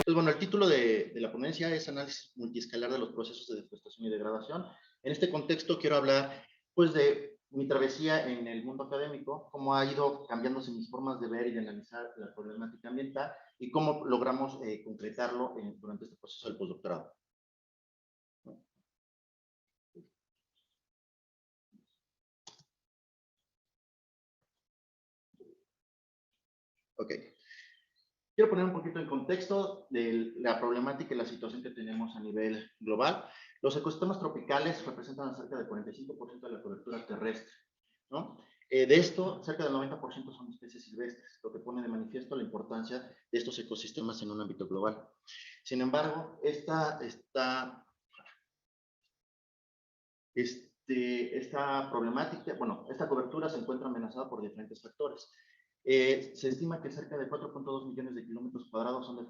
Pues bueno, el título de la ponencia es Análisis multiescalar de los procesos de deforestación y degradación. En este contexto quiero hablar pues de mi travesía en el mundo académico, cómo ha ido cambiándose mis formas de ver y de analizar la problemática ambiental y cómo logramos concretarlo durante este proceso del postdoctorado. Ok. Quiero poner un poquito en contexto de la problemática y la situación que tenemos a nivel global. Los ecosistemas tropicales representan cerca del 45% de la cobertura terrestre, ¿no? De esto, cerca del 90% son especies silvestres, lo que pone de manifiesto la importancia de estos ecosistemas en un ámbito global. Sin embargo, esta problemática, bueno, esta cobertura se encuentra amenazada por diferentes factores. Se estima que cerca de 4.2 millones de kilómetros cuadrados fueron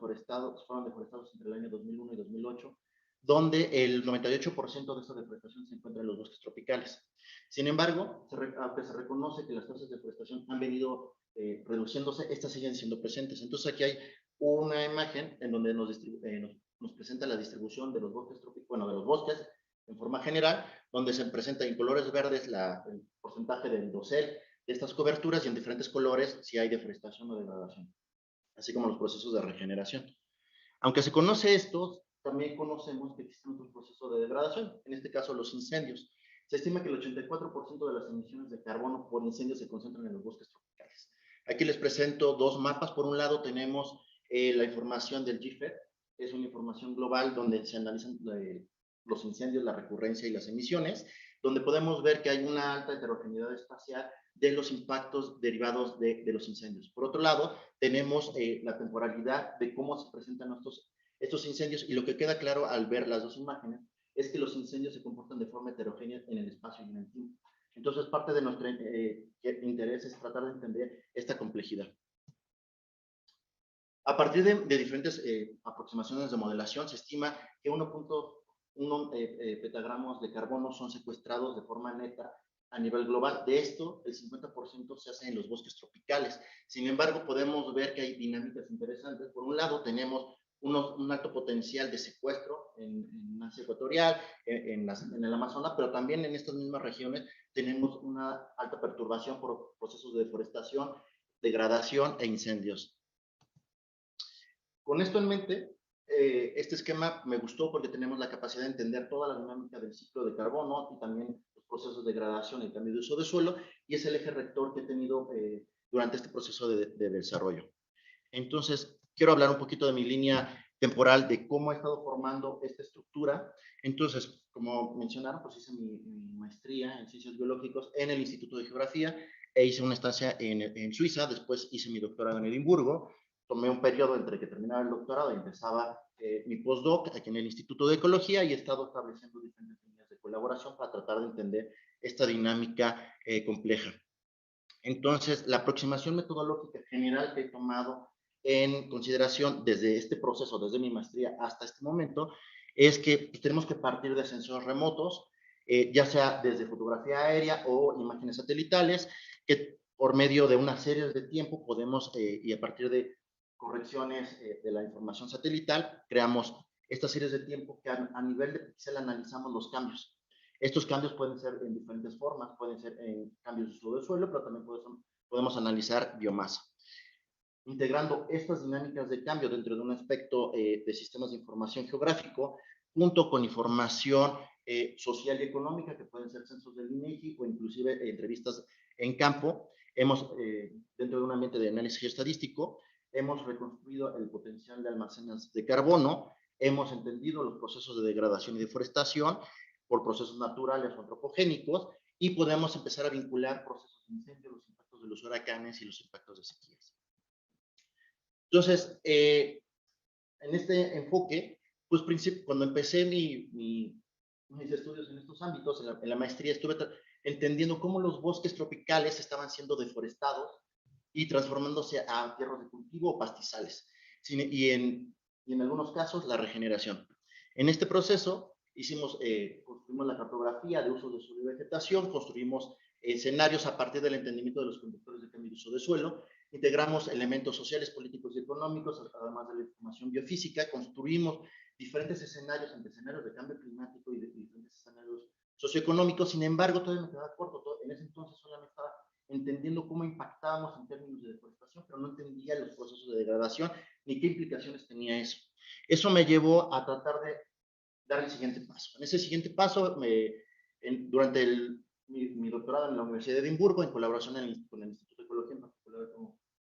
deforestados entre el año 2001 y 2008, donde el 98% de esta deforestación se encuentra en los bosques tropicales. Sin embargo, aunque se reconoce que las tasas de deforestación han venido reduciéndose, estas siguen siendo presentes. Entonces aquí hay una imagen en donde nos presenta la distribución de los bosques tropicales, bueno, de los bosques en forma general, donde se presenta en colores verdes el porcentaje del dosel de estas coberturas y en diferentes colores si hay deforestación o degradación, así como los procesos de regeneración. Aunque se conoce esto, también conocemos que existen otros procesos de degradación, en este caso los incendios. Se estima que el 84% de las emisiones de carbono por incendios se concentran en los bosques tropicales. Aquí les presento dos mapas. Por un lado tenemos la información del GIFED, es una información global donde se analizan los incendios, la recurrencia y las emisiones, donde podemos ver que hay una alta heterogeneidad espacial de los impactos derivados de los incendios. Por otro lado, tenemos la temporalidad de cómo se presentan estos incendios, y lo que queda claro al ver las dos imágenes es que los incendios se comportan de forma heterogénea en el espacio y en el tiempo. Entonces, parte de nuestro interés es tratar de entender esta complejidad. A partir de diferentes aproximaciones de modelación, se estima que 1.1 petagramos de carbono son secuestrados de forma neta a nivel global. De esto, el 50% se hace en los bosques tropicales. Sin embargo, podemos ver que hay dinámicas interesantes. Por un lado, tenemos un alto potencial de secuestro en Asia Ecuatorial, en el Amazonas, pero también en estas mismas regiones tenemos una alta perturbación por procesos de deforestación, degradación e incendios. Con esto en mente, este esquema me gustó porque tenemos la capacidad de entender toda la dinámica del ciclo de carbono y también los procesos de degradación y cambio de uso de suelo, y es el eje rector que he tenido durante este proceso de desarrollo. Entonces, quiero hablar un poquito de mi línea temporal, de cómo he estado formando esta estructura. Entonces, como mencionaron, pues hice mi maestría en Ciencias Biológicas en el Instituto de Geografía e hice una estancia en Suiza. Después hice mi doctorado en Edimburgo. Tomé un periodo entre que terminaba el doctorado y empezaba mi postdoc aquí en el Instituto de Ecología, y he estado estableciendo diferentes líneas de colaboración para tratar de entender esta dinámica compleja. Entonces, la aproximación metodológica general que he tomado en consideración desde este proceso, desde mi maestría hasta este momento, es que pues, tenemos que partir de sensores remotos, ya sea desde fotografía aérea o imágenes satelitales, que por medio de una serie de tiempo podemos, y a partir de correcciones de la información satelital, creamos estas series de tiempo que a nivel de píxel analizamos los cambios. Estos cambios pueden ser en diferentes formas, pueden ser en cambios de uso del suelo, pero también podemos analizar biomasa. Integrando estas dinámicas de cambio dentro de un aspecto de sistemas de información geográfico, junto con información social y económica, que pueden ser censos del INEGI o inclusive entrevistas en campo, dentro de un ambiente de análisis geoestadístico, hemos reconstruido el potencial de almacenes de carbono, hemos entendido los procesos de degradación y deforestación por procesos naturales o antropogénicos, y podemos empezar a vincular procesos de incendio, los impactos de los huracanes y los impactos de sequías. Entonces, en este enfoque, pues cuando empecé mis estudios en estos ámbitos, en la maestría, estuve entendiendo cómo los bosques tropicales estaban siendo deforestados y transformándose a tierras de cultivo o pastizales, y en algunos casos la regeneración. En este proceso construimos la cartografía de uso de suelo y vegetación, construimos escenarios a partir del entendimiento de los conductores de cambio de uso de suelo, Integramos elementos sociales, políticos y económicos, además de la información biofísica. Construimos diferentes escenarios, entre escenarios de cambio climático y diferentes escenarios socioeconómicos. Sin embargo, todavía me quedaba corto. En ese entonces solamente estaba entendiendo cómo impactábamos en términos de deforestación, pero no entendía los procesos de degradación ni qué implicaciones tenía eso. Eso me llevó a tratar de dar el siguiente paso. En ese siguiente paso, durante mi doctorado en la Universidad de Edimburgo, en colaboración con el Instituto de Ecología, en particular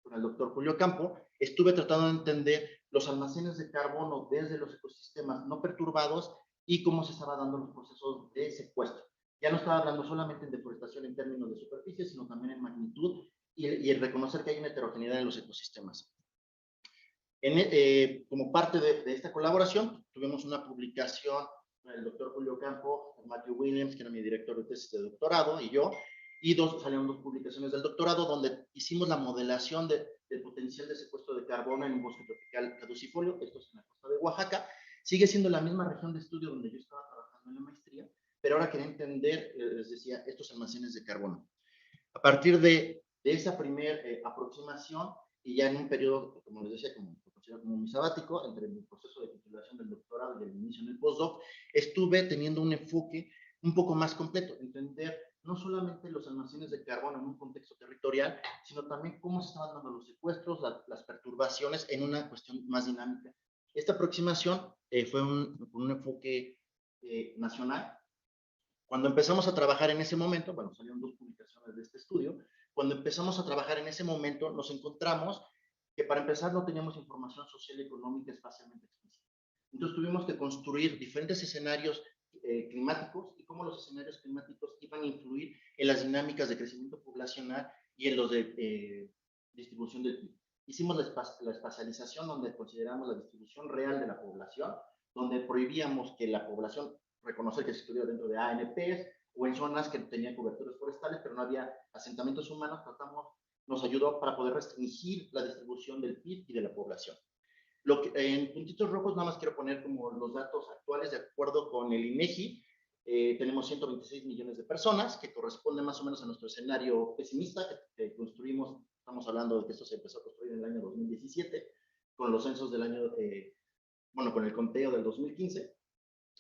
con el doctor Julio Campo, estuve tratando de entender los almacenes de carbono desde los ecosistemas no perturbados y cómo se estaban dando los procesos de secuestro. Ya no estaba hablando solamente en deforestación en términos de superficie, sino también en magnitud y el reconocer que hay una heterogeneidad en los ecosistemas. Como parte de esta colaboración, tuvimos una publicación con el doctor Julio Campo, Matthew Williams, que era mi director de tesis de doctorado, y yo, y salieron dos publicaciones del doctorado donde hicimos la modelación del potencial de secuestro de carbono en un bosque tropical caducifolio. Esto es en la costa de Oaxaca. Sigue siendo la misma región de estudio donde yo estaba trabajando en la maestría, pero ahora quería entender, les decía, estos almacenes de carbono. A partir de esa primera aproximación, y ya en un periodo, como les decía, como mi sabático, entre mi proceso de titulación del doctorado y el inicio en el postdoc, estuve teniendo un enfoque un poco más completo, entender no solamente los almacenes de carbono en un contexto territorial, sino también cómo se estaban dando los secuestros, las perturbaciones en una cuestión más dinámica. Esta aproximación fue un enfoque nacional. Cuando empezamos a trabajar en ese momento, bueno, salieron dos publicaciones de este estudio, cuando empezamos a trabajar en ese momento nos encontramos que para empezar no teníamos información social y económica espacialmente explícita. Entonces tuvimos que construir diferentes escenarios climáticos y cómo los escenarios climáticos iban a influir en las dinámicas de crecimiento poblacional y en los de distribución del PIB. Hicimos la espacialización donde consideramos la distribución real de la población, donde prohibíamos que la población reconocer que se estuviera dentro de ANPs o en zonas que tenían coberturas forestales, pero no había asentamientos humanos. Nos ayudó para poder restringir la distribución del PIB y de la población. En puntitos rojos nada más quiero poner como los datos actuales de acuerdo con el INEGI. Tenemos 126 millones de personas, que corresponde más o menos a nuestro escenario pesimista que construimos. Estamos hablando de que esto se empezó a construir en el año 2017, con los censos del año, con el conteo del 2015.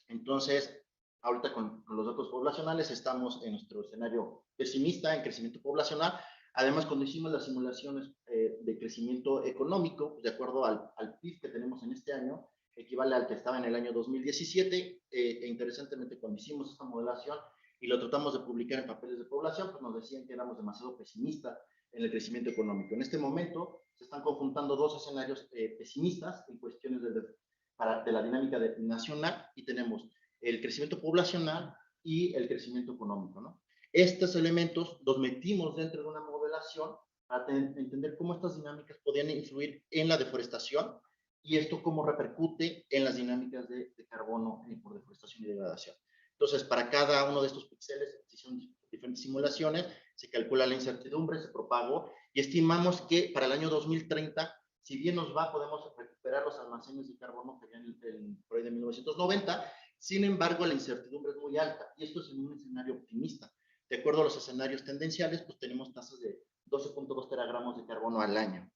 Entonces, ahorita con los datos poblacionales estamos en nuestro escenario pesimista en crecimiento poblacional. Además, cuando hicimos las simulaciones de crecimiento económico, pues de acuerdo al PIB que tenemos en este año, equivale al que estaba en el año 2017, interesantemente cuando hicimos esta modelación y lo tratamos de publicar en papeles de población, pues nos decían que éramos demasiado pesimistas en el crecimiento económico. En este momento se están conjuntando dos escenarios pesimistas en cuestiones de la dinámica nacional, y tenemos el crecimiento poblacional y el crecimiento económico, ¿no? Estos elementos los metimos dentro de una modelación para entender cómo estas dinámicas podían influir en la deforestación y esto cómo repercute en las dinámicas de carbono por deforestación y degradación. Entonces, para cada uno de estos píxeles se hicieron diferentes simulaciones, se calcula la incertidumbre, se propagó y estimamos que para el año 2030, si bien nos va, podemos recuperar los almacenes de carbono que habían por ahí de 1990. Sin embargo, la incertidumbre es muy alta y esto es en un escenario optimista. De acuerdo a los escenarios tendenciales, pues tenemos tasas de 12.2 teragramos de carbono al año.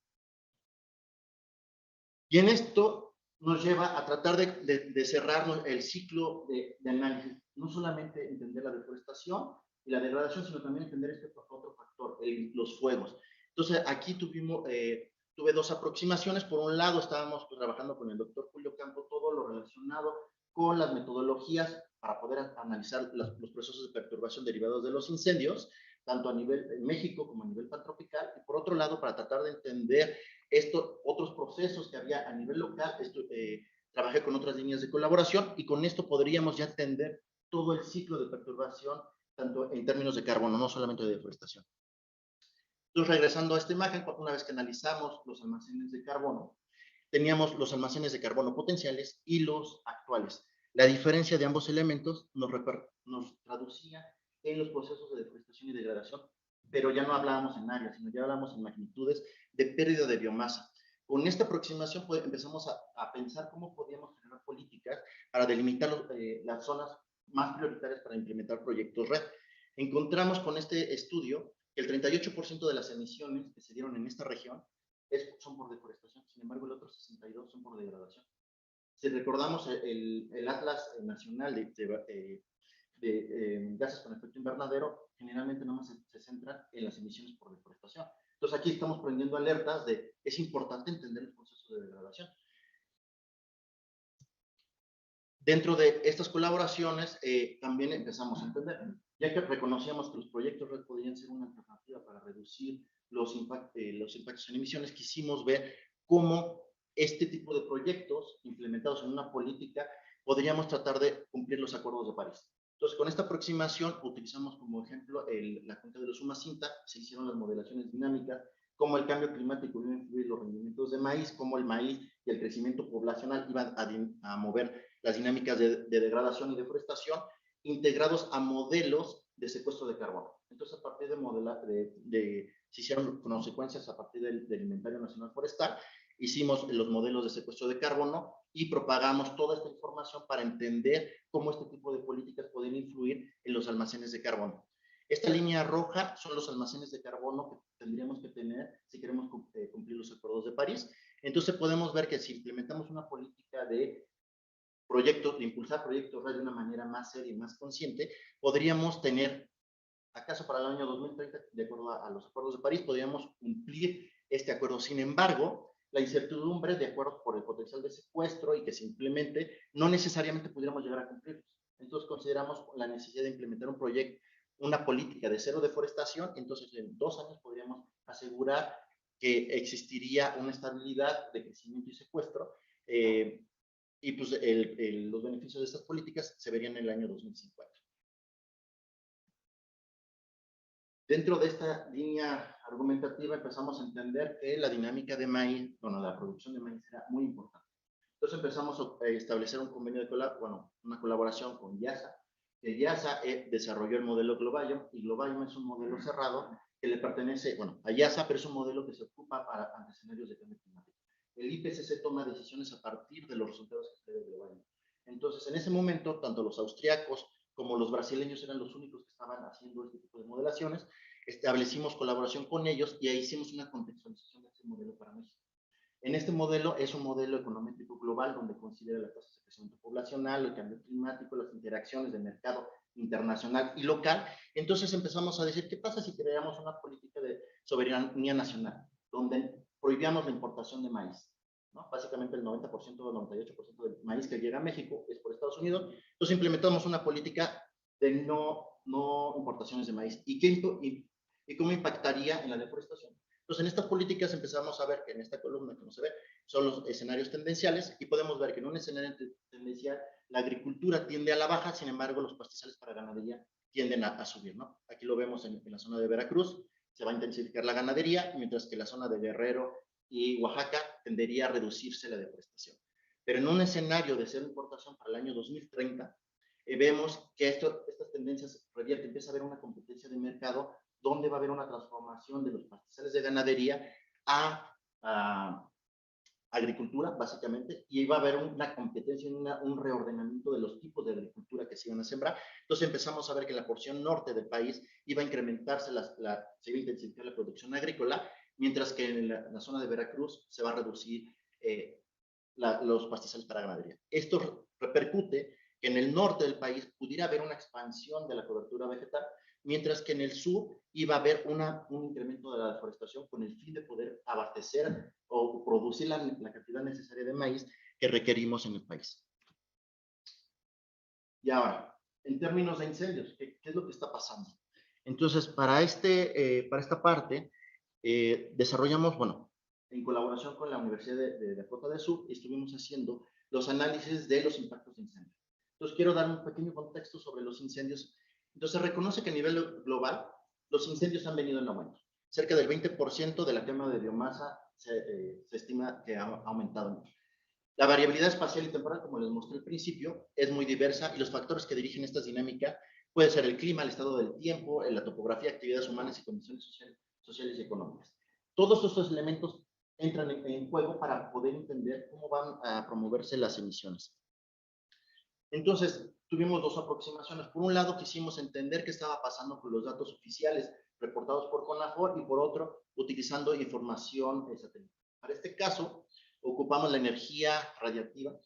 Y en esto nos lleva a tratar de cerrar el ciclo de análisis. No solamente entender la deforestación y la degradación, sino también entender este otro factor, los fuegos. Entonces, aquí tuve dos aproximaciones. Por un lado, estábamos trabajando con el doctor Julio Campo todo lo relacionado con las metodologías para poder analizar los procesos de perturbación derivados de los incendios, tanto a nivel en México como a nivel pantropical, y por otro lado, para tratar de entender otros procesos que había a nivel local. Trabajé con otras líneas de colaboración y con esto podríamos ya entender todo el ciclo de perturbación, tanto en términos de carbono, no solamente de deforestación. Entonces, regresando a esta imagen, una vez que analizamos los almacenes de carbono, teníamos los almacenes de carbono potenciales y los actuales. La diferencia de ambos elementos nos traducía en los procesos de deforestación y degradación, pero ya no hablábamos en áreas, sino ya hablábamos en magnitudes de pérdida de biomasa. Con esta aproximación empezamos a pensar cómo podíamos generar políticas para delimitar las zonas más prioritarias para implementar proyectos red. Encontramos con este estudio que el 38% de las emisiones que se dieron en esta región son por deforestación, sin embargo el otro 62% son por degradación. Si recordamos el Atlas Nacional de gases con efecto invernadero, generalmente nomás se centran en las emisiones por deforestación. Entonces aquí estamos prendiendo alertas de es importante entender el proceso de degradación. Dentro de estas colaboraciones también empezamos a entender, ya que reconocíamos que los proyectos red podrían ser una alternativa para reducir los impactos en emisiones, quisimos ver cómo este tipo de proyectos implementados en una política podríamos tratar de cumplir los acuerdos de París. Entonces, con esta aproximación utilizamos como ejemplo la cuenca de los Umacinta, se hicieron las modelaciones dinámicas, cómo el cambio climático iba a influir los rendimientos de maíz, cómo el maíz y el crecimiento poblacional iban a mover las dinámicas de degradación y deforestación, integrados a modelos de secuestro de carbono. Entonces, a partir se hicieron consecuencias a partir del Inventario Nacional Forestal, hicimos los modelos de secuestro de carbono y propagamos toda esta información para entender cómo este tipo de políticas pueden influir en los almacenes de carbono. Esta línea roja son los almacenes de carbono que tendríamos que tener si queremos cumplir los acuerdos de París. Entonces podemos ver que si implementamos una política de impulsar proyectos red de una manera más seria y más consciente, podríamos tener, acaso para el año 2030, de acuerdo a los acuerdos de París, podríamos cumplir este acuerdo. Sin embargo, la incertidumbre, de acuerdo por el potencial de secuestro y que se implemente, no necesariamente pudiéramos llegar a cumplirlos. Entonces consideramos la necesidad de implementar un proyecto, una política de cero deforestación. Entonces en 2 años podríamos asegurar que existiría una estabilidad de crecimiento y secuestro, y pues los beneficios de estas políticas se verían en el año 2050. Dentro de esta línea argumentativa empezamos a entender que la dinámica de maíz, bueno, la producción de maíz era muy importante. Entonces empezamos a establecer un convenio una colaboración con YASA, que YASA desarrolló el modelo Globalium, y Globalium es un modelo cerrado que le pertenece, a YASA, pero es un modelo que se ocupa ante escenarios de cambio climático. El IPCC toma decisiones a partir de los resultados que se de Globalium. Entonces, en ese momento, tanto los austriacos como los brasileños eran los únicos que estaban haciendo este tipo de modelaciones. Establecimos colaboración con ellos y ahí hicimos una contextualización de ese modelo para México. En este modelo es un modelo económico global donde considera la tasa de crecimiento poblacional, el cambio climático, las interacciones de mercado internacional y local. Entonces empezamos a decir, ¿qué pasa si creamos una política de soberanía nacional, donde prohibíamos la importación de maíz? ¿No? Básicamente el 90% o el 98% del maíz que llega a México es por Estados Unidos. Entonces implementamos una política de no importaciones de maíz. ¿Y cómo impactaría en la deforestación? Entonces, en estas políticas empezamos a ver que en esta columna que no se ve son los escenarios tendenciales, y podemos ver que en un escenario tendencial la agricultura tiende a la baja, sin embargo los pastizales para ganadería tienden a subir, ¿no? Aquí lo vemos en la zona de Veracruz, se va a intensificar la ganadería, mientras que la zona de Guerrero y Oaxaca tendería a reducirse la deforestación. Pero en un escenario de cero importación para el año 2030, vemos que estas tendencias revierten, empieza a haber una competencia de mercado donde va a haber una transformación de los pastizales de ganadería a agricultura, básicamente, y va a haber una competencia, un reordenamiento de los tipos de agricultura que se iban a sembrar. Entonces empezamos a ver que en la porción norte del país iba a incrementarse, se iba a intensificar la producción agrícola, mientras que en la zona de Veracruz se va a reducir los pastizales para ganadería. Esto repercute que en el norte del país pudiera haber una expansión de la cobertura vegetal, mientras que en el sur iba a haber un incremento de la deforestación con el fin de poder abastecer o producir la cantidad necesaria de maíz que requerimos en el país. Y ahora, en términos de incendios, ¿qué es lo que está pasando? Entonces, para esta parte, desarrollamos, en colaboración con la Universidad de Dakota del Sur, estuvimos haciendo los análisis de los impactos de incendios. Entonces, quiero dar un pequeño contexto sobre los incendios. Entonces, se reconoce que a nivel global, los incendios han venido en aumento. Cerca del 20% de la quema de biomasa se estima que ha aumentado mucho. La variabilidad espacial y temporal, como les mostré al principio, es muy diversa, y los factores que dirigen estas dinámicas pueden ser el clima, el estado del tiempo, la topografía, actividades humanas y condiciones sociales y económicas. Todos estos elementos entran en juego para poder entender cómo van a promoverse las emisiones. Entonces, tuvimos dos aproximaciones. Por un lado, quisimos entender qué estaba pasando con los datos oficiales reportados por CONAFOR, y por otro, utilizando información satelital. Para este caso, ocupamos la energía radiactiva.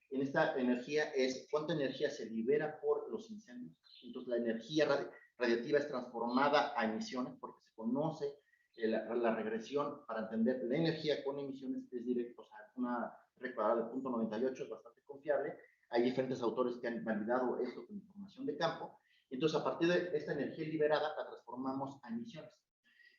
En esta energía es cuánta energía se libera por los incendios. Entonces, la energía radiactiva es transformada a emisiones, porque se conoce la regresión para entender la energía con emisiones es directo, o sea, una regla de 0.98 es bastante confiable. Hay diferentes autores que han validado esto con información de campo. Entonces, a partir de esta energía liberada, la transformamos a emisiones.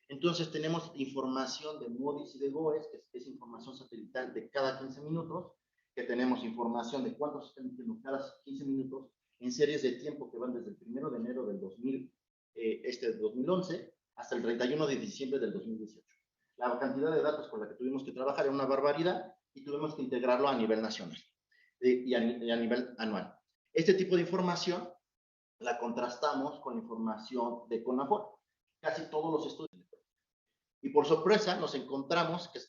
Entonces, tenemos información de MODIS y de GOES, que es información satelital de cada 15 minutos, que tenemos información de cuántos se están emitiendo cada 15 minutos en series de tiempo que van desde el 1 de enero del 2011 hasta el 31 de diciembre del 2018. La cantidad de datos con la que tuvimos que trabajar era una barbaridad y tuvimos que integrarlo a nivel nacional y a nivel anual. Este tipo de información la contrastamos con la información de CONAFOR. Casi todos los estudios. Y por sorpresa nos encontramos que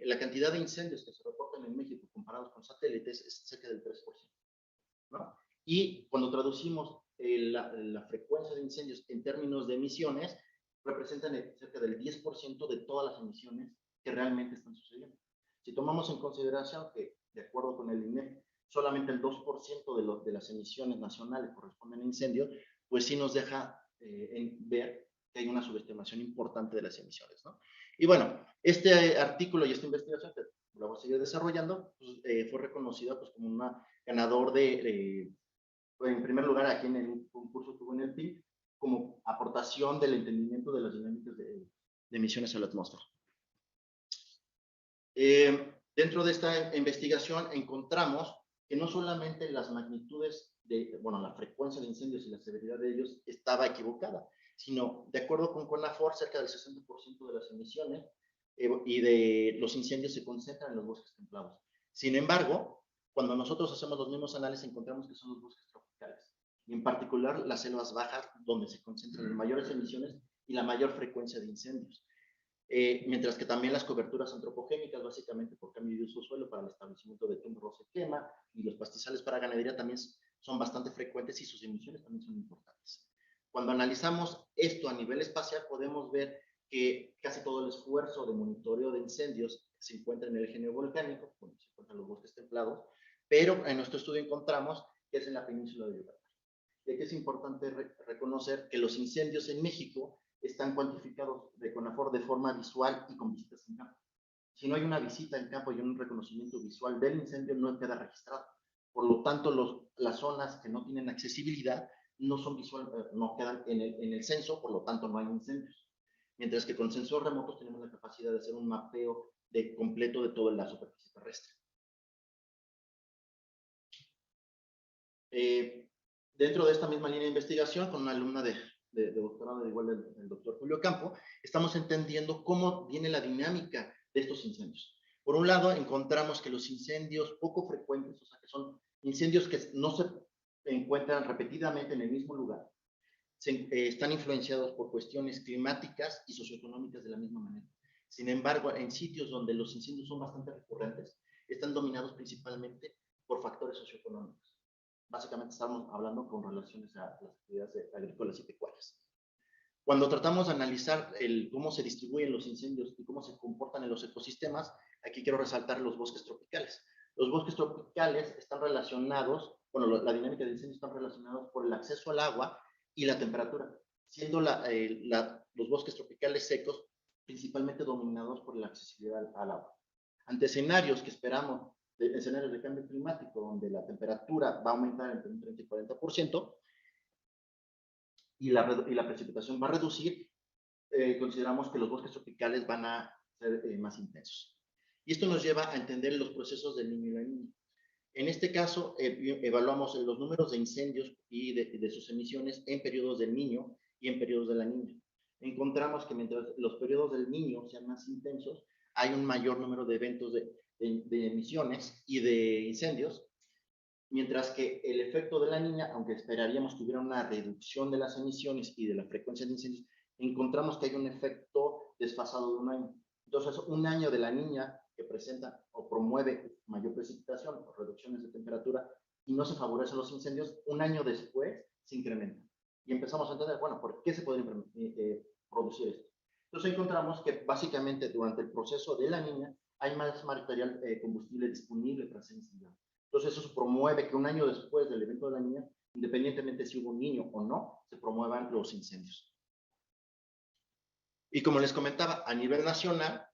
la cantidad de incendios que se reportan en México comparados con satélites es cerca del 3%, ¿no? Y cuando traducimos la frecuencia de incendios en términos de emisiones, representan cerca del 10% de todas las emisiones que realmente están sucediendo. Si tomamos en consideración que, de acuerdo con el INEC, solamente el 2% de las emisiones nacionales corresponden a incendios, pues sí nos deja ver que hay una subestimación importante de las emisiones, ¿no? Y bueno, este artículo y esta investigación, que la voy a seguir desarrollando, pues, fue reconocida pues, como un ganador en primer lugar, aquí en el concurso que hubo en el PIB, como aportación del entendimiento de las dinámicas de emisiones a la atmósfera. Dentro de esta investigación encontramos que no solamente las magnitudes la frecuencia de incendios y la severidad de ellos estaba equivocada, sino, de acuerdo con CONAFOR, cerca del 60% de las emisiones y de los incendios se concentran en los bosques templados. Sin embargo, cuando nosotros hacemos los mismos análisis, encontramos que son los bosques tropicales, y en particular las selvas bajas, donde se concentran las mayores emisiones y la mayor frecuencia de incendios. Mientras que también las coberturas antropogénicas, básicamente por cambio de uso suelo para el establecimiento de tumbos de quema, y los pastizales para ganadería también son bastante frecuentes y sus emisiones también son importantes. Cuando analizamos esto a nivel espacial, podemos ver que casi todo el esfuerzo de monitoreo de incendios se encuentra en el eje neovolcánico, donde se encuentran los bosques templados, pero en nuestro estudio encontramos que es en la península de Yucatán. Y aquí es importante reconocer que los incendios en México están cuantificados de CONAFOR de forma visual y con visitas en campo. Si no hay una visita en campo y un reconocimiento visual del incendio, no queda registrado. Por lo tanto, las zonas que no tienen accesibilidad no son no quedan en el censo, por lo tanto no hay incendios. Mientras que con sensores remotos tenemos la capacidad de hacer un mapeo completo de toda la superficie terrestre. Dentro de esta misma línea de investigación, con una alumna de doctorado, igual del doctor Julio Campo, estamos entendiendo cómo viene la dinámica de estos incendios. Por un lado, encontramos que los incendios poco frecuentes, o sea, que son incendios que no se encuentran repetidamente en el mismo lugar, están influenciados por cuestiones climáticas y socioeconómicas de la misma manera. Sin embargo, en sitios donde los incendios son bastante recurrentes, están dominados principalmente por factores socioeconómicos. Básicamente estamos hablando con relaciones a las actividades agrícolas y pecuarias. Cuando tratamos de analizar cómo se distribuyen los incendios y cómo se comportan en los ecosistemas, aquí quiero resaltar los bosques tropicales. Los bosques tropicales están relacionados, la dinámica de incendios están relacionados por el acceso al agua y la temperatura, siendo los bosques tropicales secos principalmente dominados por la accesibilidad al agua. Ante escenarios que esperamos, escenarios de cambio climático, donde la temperatura va a aumentar entre un 30 y 40%, y la precipitación va a reducir, consideramos que los bosques tropicales van a ser más intensos. Y esto nos lleva a entender los procesos del Niño y la Niña. En este caso, evaluamos los números de incendios y de sus emisiones en periodos del Niño y en periodos de la Niña. Encontramos que mientras los periodos del Niño sean más intensos, hay un mayor número de eventos de emisiones y de incendios, mientras que el efecto de la Niña, aunque esperaríamos que hubiera una reducción de las emisiones y de la frecuencia de incendios, encontramos que hay un efecto desfasado de un año. Entonces, un año de la Niña que presenta o promueve mayor precipitación o reducciones de temperatura y no se favorecen los incendios, un año después se incrementa. Y empezamos a entender, bueno, ¿por qué producir esto. Entonces encontramos que básicamente durante el proceso de la niña hay más material combustible disponible para ser incendiado. Entonces eso promueve que un año después del evento de la niña, independientemente si hubo un niño o no, se promuevan los incendios. Y como les comentaba, a nivel nacional,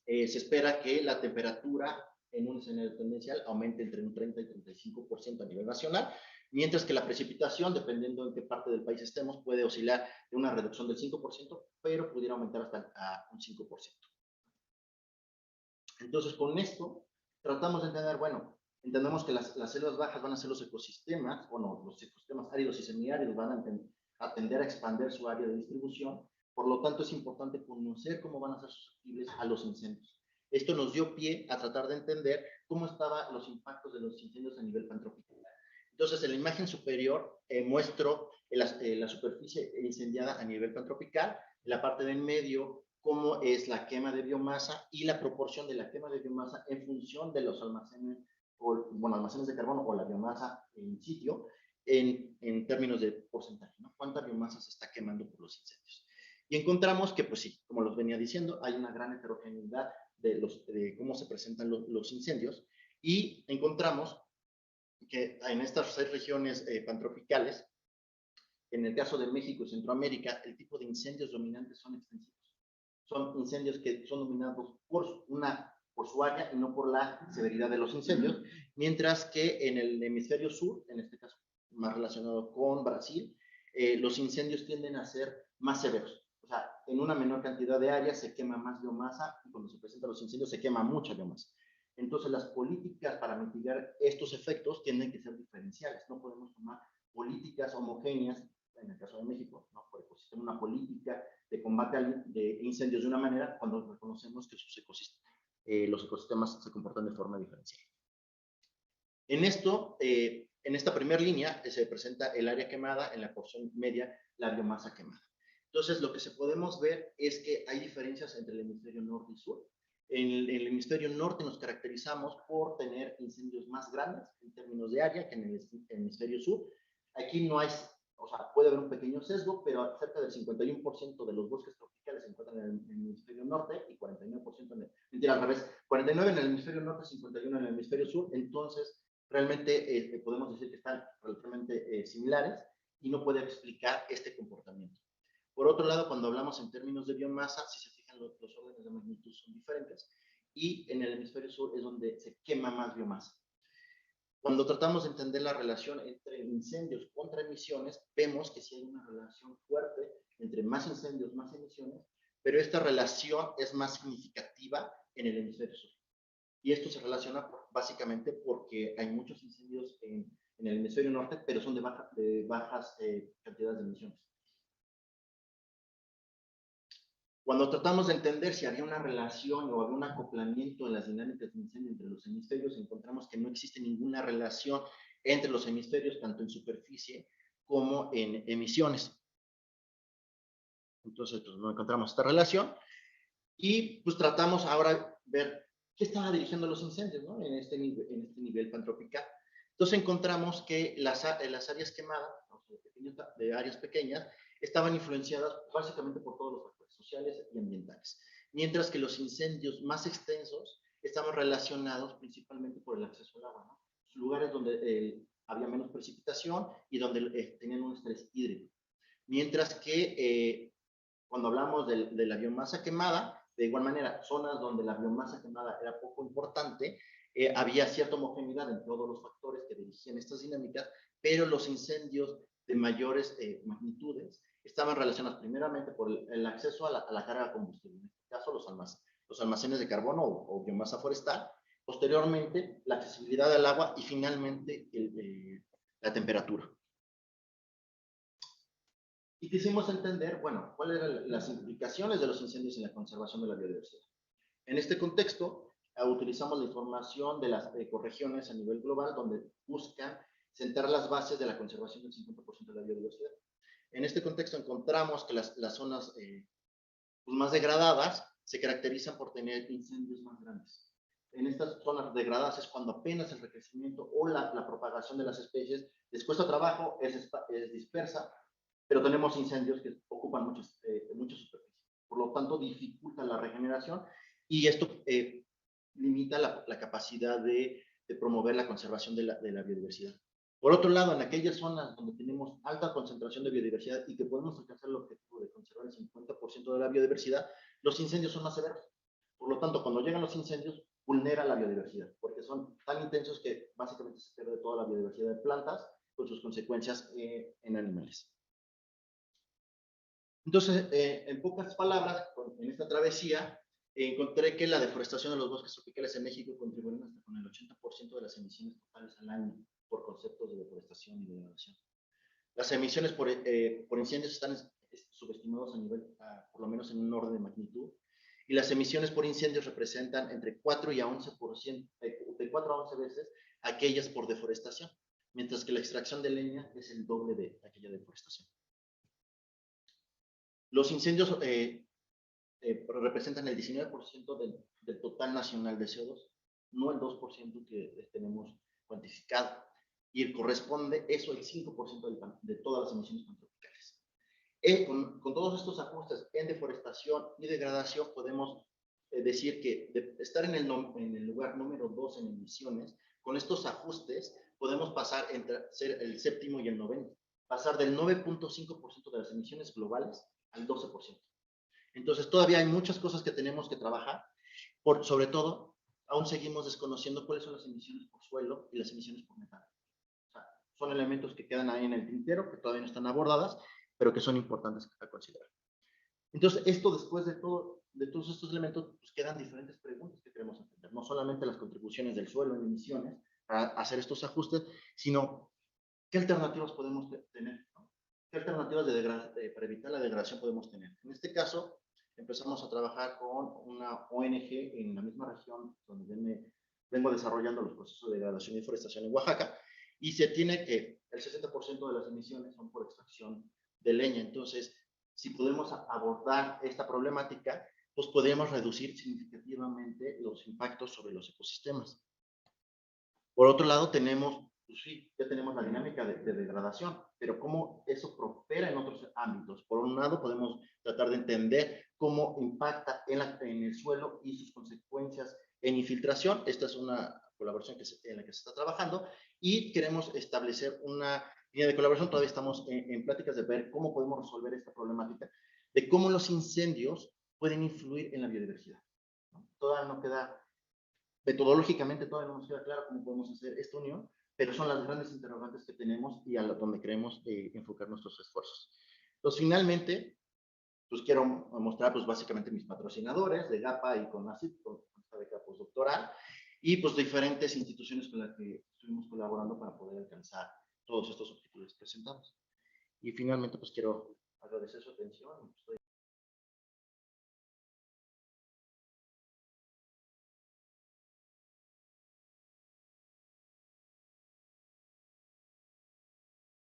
se espera que la temperatura en un escenario tendencial aumente entre un 30 y 35% a nivel nacional, mientras que la precipitación, dependiendo en qué parte del país estemos, puede oscilar de una reducción del 5%, pero pudiera aumentar hasta un 5%. Entonces, con esto, tratamos de entender, bueno, entendemos que las selvas bajas van a ser los ecosistemas, bueno, los ecosistemas áridos y semiáridos van a tender a expandir su área de distribución, por lo tanto es importante conocer cómo van a ser susceptibles a los incendios. Esto nos dio pie a tratar de entender cómo estaban los impactos de los incendios a nivel pantropical. Entonces, en la imagen superior muestro la superficie incendiada a nivel pantropical, en la parte de en medio cómo es la quema de biomasa y la proporción de la quema de biomasa en función de los almacenes, almacenes de carbono o la biomasa en sitio, en términos de porcentaje, ¿no? ¿Cuánta biomasa se está quemando por los incendios? Y encontramos que, pues sí, como los venía diciendo, hay una gran heterogeneidad de cómo se presentan los incendios, y encontramos que en estas 6 regiones pantropicales, en el caso de México y Centroamérica, el tipo de incendios dominantes son extensivos. Son incendios que son dominados por su área y no por la severidad de los incendios, mientras que en el hemisferio sur, en este caso más relacionado con Brasil, los incendios tienden a ser más severos. O sea, en una menor cantidad de áreas se quema más biomasa y cuando se presentan los incendios se quema mucha biomasa. Entonces, las políticas para mitigar estos efectos tienen que ser diferenciales. No podemos tomar políticas homogéneas, en el caso de México, ¿no? Por ecosistema, una política de combate de incendios de una manera cuando reconocemos que los ecosistemas se comportan de forma diferencial. En esta primera línea se presenta el área quemada, en la porción media la biomasa quemada. Entonces, lo que podemos ver es que hay diferencias entre el hemisferio norte y sur. En el hemisferio norte nos caracterizamos por tener incendios más grandes en términos de área que en el hemisferio sur. Aquí no hay, o sea, puede haber un pequeño sesgo, pero cerca del 51% de los bosques tropicales se encuentran en el hemisferio norte y 49% mentira, al revés, 49 en el hemisferio norte, 51 en el hemisferio sur. Entonces, realmente podemos decir que están relativamente similares y no puede explicar este comportamiento. Por otro lado, cuando hablamos en términos de biomasa, si se fijan, los órdenes de magnitud son diferentes, y en el hemisferio sur es donde se quema más biomasa. Cuando tratamos de entender la relación entre incendios contra emisiones, vemos que sí hay una relación fuerte entre más incendios, más emisiones, pero esta relación es más significativa en el hemisferio sur. Y esto se relaciona básicamente porque hay muchos incendios en el hemisferio norte, pero son de bajas cantidades de emisiones. Cuando tratamos de entender si había una relación o había un acoplamiento en las dinámicas de incendio entre los hemisferios, encontramos que no existe ninguna relación entre los hemisferios, tanto en superficie como en emisiones. Entonces, pues, no encontramos esta relación y pues tratamos ahora de ver qué estaba dirigiendo los incendios, ¿no? en este nivel pantropical. Entonces encontramos que las áreas quemadas, de áreas pequeñas, estaban influenciadas básicamente por todos los factores sociales y ambientales, mientras que los incendios más extensos estaban relacionados principalmente por el acceso al agua, ¿no? Lugares donde había menos precipitación y donde tenían un estrés hídrico. Mientras que cuando hablamos de la biomasa quemada, de igual manera, zonas donde la biomasa quemada era poco importante, había cierta homogeneidad en todos los factores que dirigían estas dinámicas, pero los incendios de mayores magnitudes estaban relacionados primeramente por el acceso a la carga de combustible, en este caso los almacenes de carbono o biomasa forestal, posteriormente la accesibilidad al agua y finalmente la temperatura. Y quisimos entender, bueno, cuáles eran las implicaciones de los incendios en la conservación de la biodiversidad. En este contexto, utilizamos la información de las ecorregiones a nivel global, donde buscan sentar las bases de la conservación del 50% de la biodiversidad. En este contexto encontramos que las zonas pues más degradadas se caracterizan por tener incendios más grandes. En estas zonas degradadas es cuando apenas el recrecimiento o la propagación de las especies les cuesta trabajo, es dispersa, pero tenemos incendios que ocupan mucha superficie. Por lo tanto, dificulta la regeneración y esto limita la capacidad de promover la conservación de la biodiversidad. Por otro lado, en aquellas zonas donde tenemos alta concentración de biodiversidad y que podemos alcanzar el objetivo de conservar el 50% de la biodiversidad, los incendios son más severos. Por lo tanto, cuando llegan los incendios, vulnera la biodiversidad, porque son tan intensos que básicamente se pierde toda la biodiversidad de plantas con sus consecuencias en animales. Entonces, en pocas palabras, en esta travesía, encontré que la deforestación de los bosques tropicales en México contribuye hasta con el 80% de las emisiones totales al año por conceptos de deforestación y degradación. Las emisiones por incendios están subestimados a nivel, por lo menos en un orden de magnitud, y las emisiones por incendios representan entre 4 y a 11%, de 4 a 11 veces aquellas por deforestación, mientras que la extracción de leña es el doble de aquella deforestación. Los incendios representan el 19% del total nacional de CO2, no el 2% que tenemos cuantificado, y corresponde eso al 5% de todas las emisiones tropicales. Con todos estos ajustes en deforestación y degradación, podemos decir que de estar en el lugar número 2 en emisiones, con estos ajustes podemos pasar entre ser el séptimo y el noveno, pasar del 9.5% de las emisiones globales al 12%. Entonces, todavía hay muchas cosas que tenemos que trabajar. Sobre todo, aún seguimos desconociendo cuáles son las emisiones por suelo y las emisiones por metano. O sea, son elementos que quedan ahí en el tintero, que todavía no están abordadas, pero que son importantes a considerar. Entonces, esto después de todos estos elementos, pues quedan diferentes preguntas que queremos entender. No solamente las contribuciones del suelo en emisiones para hacer estos ajustes, sino qué alternativas podemos tener, ¿no? ¿Qué alternativas para evitar la degradación podemos tener? En este caso, empezamos a trabajar con una ONG en la misma región donde vengo desarrollando los procesos de degradación y deforestación en Oaxaca, y se tiene que el 60% de las emisiones son por extracción de leña. Entonces, si podemos abordar esta problemática, pues podríamos reducir significativamente los impactos sobre los ecosistemas. Por otro lado, tenemos, pues sí, ya tenemos la dinámica de degradación, pero cómo eso prospera en otros ámbitos. Por un lado, podemos tratar de entender cómo impacta en el suelo y sus consecuencias en infiltración. Esta es una colaboración en la que se está trabajando y queremos establecer una línea de colaboración. Todavía estamos en pláticas de ver cómo podemos resolver esta problemática de cómo los incendios pueden influir en la biodiversidad, ¿no? Todavía no queda metodológicamente todavía no nos queda claro cómo podemos hacer esta unión, pero son las grandes interrogantes que tenemos y a donde queremos enfocar nuestros esfuerzos. Entonces, finalmente, pues quiero mostrar pues básicamente mis patrocinadores de GAPA y CONACYT, con esta beca postdoctoral, y pues diferentes instituciones con las que estuvimos colaborando para poder alcanzar todos estos objetivos presentados. Y finalmente, pues quiero agradecer su atención.